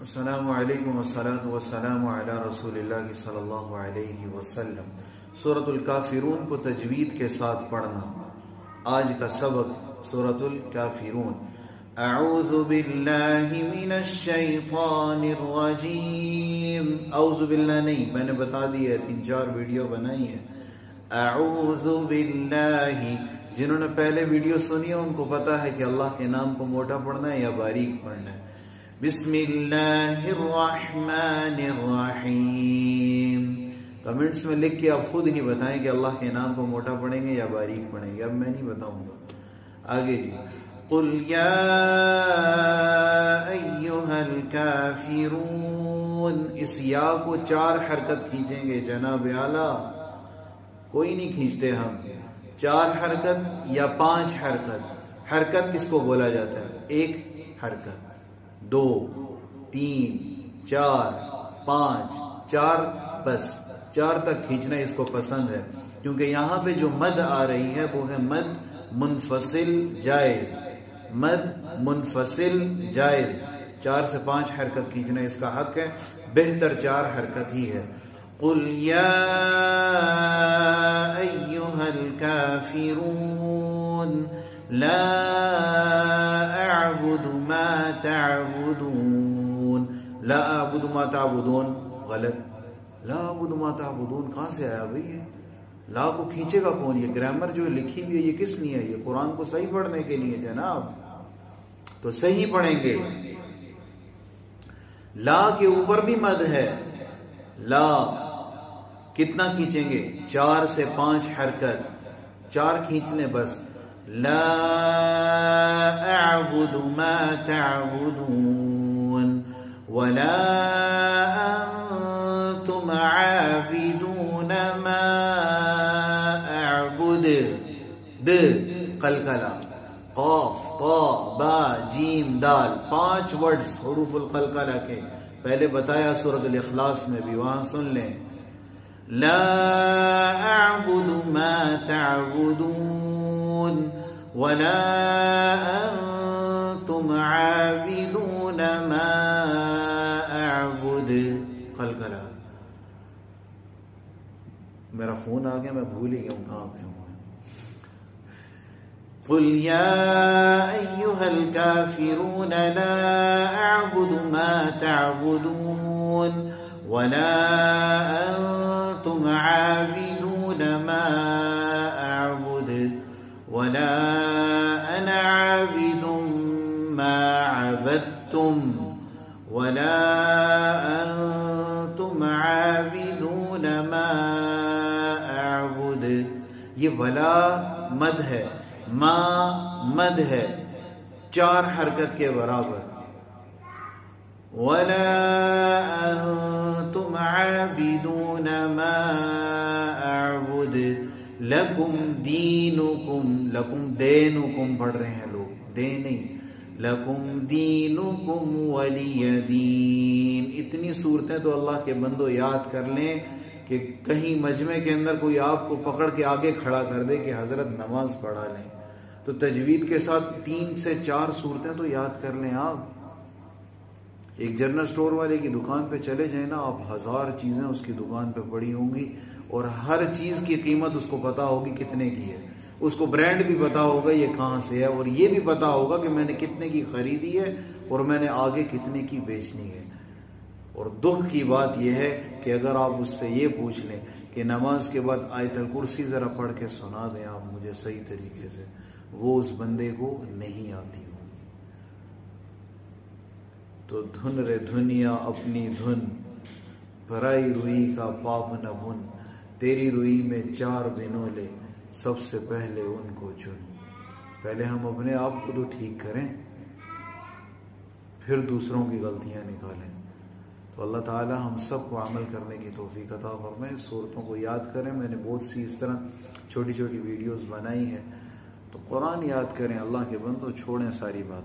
السلام علیکم والصلاة والسلام علی رسول اللہ صلی اللہ علیہ وسلم۔ سورۃ الکافرون کو تجوید کے ساتھ پڑھنا۔ آج کا سبق سورۃ الکافرون۔ اعوذ باللہ من الشیطان الرجیم۔ اعوذ باللہ نہیں، میں نے بتا دی ہے، 3-4 ویڈیو بنائی ہے۔ اعوذ باللہ، جنہوں نے پہلے ویڈیو سنی ہے ان کو پتا ہے کہ اللہ کے نام کو موٹا پڑھنا ہے یا باریک پڑھنا ہے۔ بسم اللہ الرحمن الرحیم۔ کمنٹس میں لکھ کے آپ خود ہی بتائیں کہ اللہ کے نام کو موٹا پڑھیں گے یا باریک پڑھیں گے، اب میں نہیں بتاؤں گا۔ آگے جی، قل یا ایہا الکافرون۔ اس یا کو 4 حرکت کھینچیں گے جناب اعلیٰ، کوئی نہیں کھینچتے ہم۔ 4 حرکت یا 5 حرکت۔ حرکت کس کو بولا جاتا ہے؟ 1 حرکت، 2، 3، 4، 5، 4 بس 4 تک کھینچنا اس کو پسند ہے، کیونکہ یہاں پہ جو مد آ رہی ہے وہ ہے مد منفصل جائز۔ مد منفصل جائز، 4 سے 5 حرکت کھینچنا اس کا حق ہے، بہتر 4 حرکت ہی ہے۔ قل یا ایہا الکافرون لا اعبد ما تعبدون۔ لا اعبد ما تعبدون غلط، لا اعبد ما تعبدون کہاں سے آیا بھئی؟ یہ لا کو کھینچے گا کون؟ یہ گرامر جو لکھی ہوئی ہے یہ کس لیے ہے؟ یہ قرآن کو صحیح پڑھنے کے لیے جناب، تو صحیح پڑھیں گے۔ لا کے اوپر بھی مد ہے، لا کتنا کھینچیں گے؟ 4 سے 5 حرکت، 4 کھینچنے بس۔ لا اعبد ما تعبدون ولا انتم عابدون ما اعبد۔ د قلقلہ، قاف، طا، با، جیم، دال، 5 ورڈز حروف القلقلہ کے، پہلے بتایا سورۃ الاخلاص میں بھی، وہاں سن لیں۔ لا اعبد ما تعبدون ولا انتم عابدون ما اعبد۔ قلقلہ، میرا فون آ گیا، میں بھول ہی گیا ہوں کہاں پہ ہوں۔ قل یا ایہا الکافرون لا اعبد ما تعبدون ولا انتم عابدون ما اعبد ولا انا عابد ما عبدتم ولا انتم عابدون ما اعبد۔ یہ ولا مد ہے، ما مد ہے، 4 حرکت کے برابر۔ ولا انتم عابدون ما اعبد لکم دینکم، لکم دینکم پڑھ رہے ہیں لوگ، دے نہیں، لکم دینکم ولی دین۔ اتنی صورتیں تو اللہ کے بندو یاد کر لیں کہ کہیں مجمع کے اندر کوئی آپ کو پکڑ کے آگے کھڑا کر دے کہ حضرت نماز پڑھا لیں، تو تجوید کے ساتھ 3 سے 4 صورتیں تو یاد کر لیں۔ آپ ایک جنرل سٹور والے کی دکان پہ چلے جائیں نا، آپ 1000 چیزیں اس کی دکان پہ پڑی ہوں گی، اور ہر چیز کی قیمت اس کو پتا ہوگی کتنے کی ہے، اس کو برانڈ بھی پتا ہوگا یہ کہاں سے ہے، اور یہ بھی پتا ہوگا کہ میں نے کتنے کی خریدی ہے اور میں نے آگے کتنے کی بیچنی ہے۔ اور دکھ کی بات یہ ہے کہ اگر آپ اس سے یہ پوچھ لیں کہ نماز کے بعد آیت الکرسی ذرا پڑھ کے سنا دیں آپ مجھے صحیح طریقے سے، وہ اس بندے کو نہیں آتی ہوگی۔ تو دھن رے دھنیا اپنی دھن، پرائی روئی کا پاپ نہ بن، تیری روئی میں 4 بنولے، سب سے پہلے ان کو چن۔ پہلے ہم اپنے آپ کو تو ٹھیک کریں، پھر دوسروں کی غلطیاں نکالیں۔ تو اللہ تعالی ہم سب کو عمل کرنے کی توفیق عطا فرمائے۔ صورتوں کو یاد کریں، میں نے بہت سی اس طرح چھوٹی چھوٹی ویڈیوز بنائی ہیں، تو قرآن یاد کریں اللہ کے بندو، چھوڑیں ساری بات۔